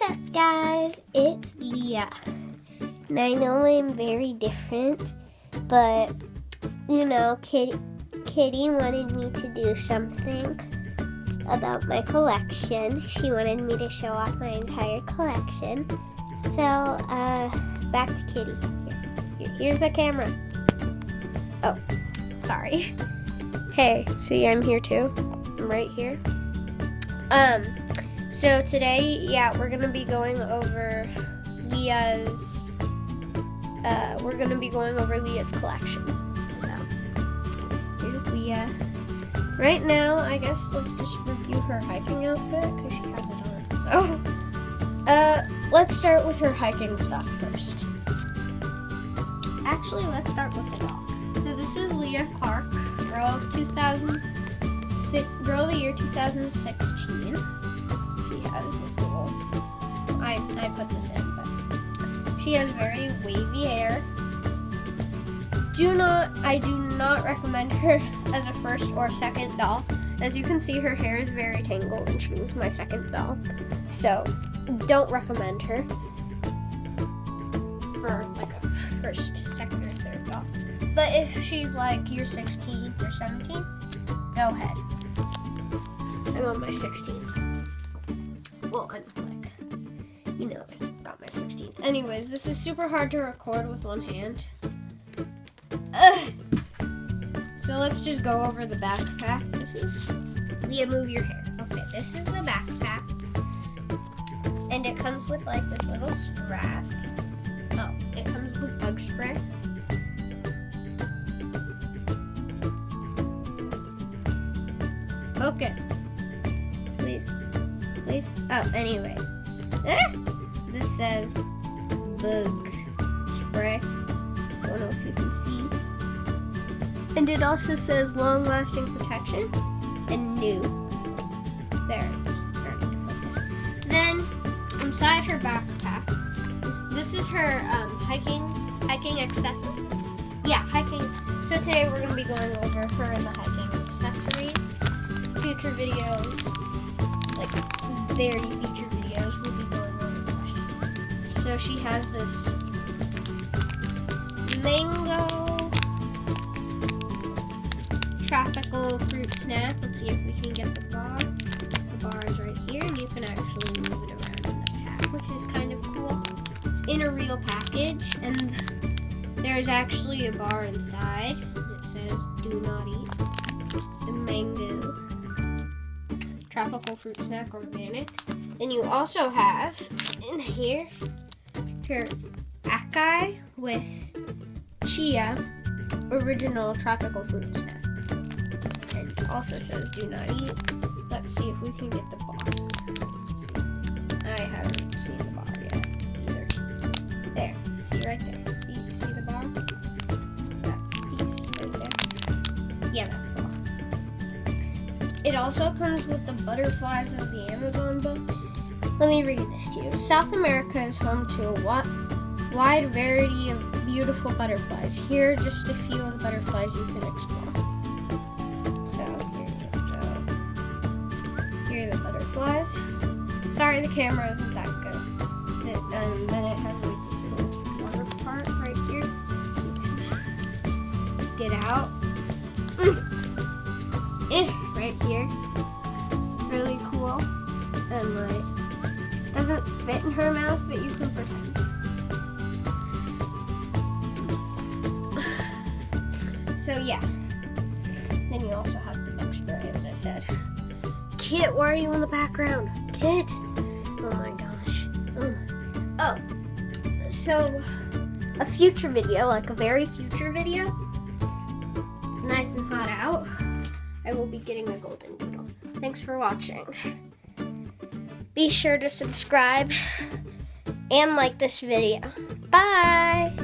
What's up, guys? It's Leah. And I know I'm very different, but you know, Kitty wanted me to do something about my collection. She wanted me to show off my entire collection. So, back to Kitty. Here's the camera. Oh, sorry. Hey, see, I'm here too. I'm right here. So today, we're gonna be going over Leah's collection. So here's Leah. Right now, I guess let's just review her hiking outfit because she has it on. So, let's start with her hiking stuff first. Actually, let's start with the dog. So this is Leah Clark, girl of the year 2016. She has this little, I put this in, but she has very wavy hair. I do not recommend her as a first or second doll. As you can see, her hair is very tangled and she was my second doll. So, don't recommend her for like a first, second, or third doll. But if she's like year 16 or 17, go ahead. I'm on my 16th. Well, I'm like, you know, I got my 16th. Anyways, this is super hard to record with one hand. So let's just go over the backpack. This is, Leah, move your hair. Okay, this is the backpack. And it comes with like this little strap. Oh, it comes with bug spray. Focus. Please. Oh, anyway. This says bug spray. Don't know if you can see. And it also says long-lasting protection and new. There, it's starting to focus. Then, inside her backpack, this is her hiking accessory. Yeah, hiking. So today we're going to be going over her and the hiking accessories. Future videos, like very future videos, we'll be going over this. So she has this mango tropical fruit snack. Let's see if we can get the bar. The bar is right here, and you can actually move it around in the pack, which is kind of cool. It's in a real package, and there's actually a bar inside. It says "Do not eat." The mango tropical fruit snack, organic. Then you also have in here her acai with chia original tropical fruit snack. And it also says "Do not eat." Let's see if we can get the bar. I haven't seen the bar yet either. There. See right there. See the bar? That piece right there. Yeah, that's the bar. It also comes with the butterflies of the Amazon book. Let me read this to you. South America is home to a wide variety of beautiful butterflies. Here are just a few of the butterflies you can explore. So here are the butterflies. Sorry, the camera isn't that good. Then it has like this little water part right here. Get out. Right here. Really cool. And like, doesn't fit in her mouth, but you can pretend. So yeah. Then you also have the bug spray, as I said. Kit, why are you in the background? Kit! Oh my gosh. Oh. So, a future video, like a very future video, nice and hot out, I will be getting a golden doodle. Thanks for watching. Be sure to subscribe and like this video. Bye!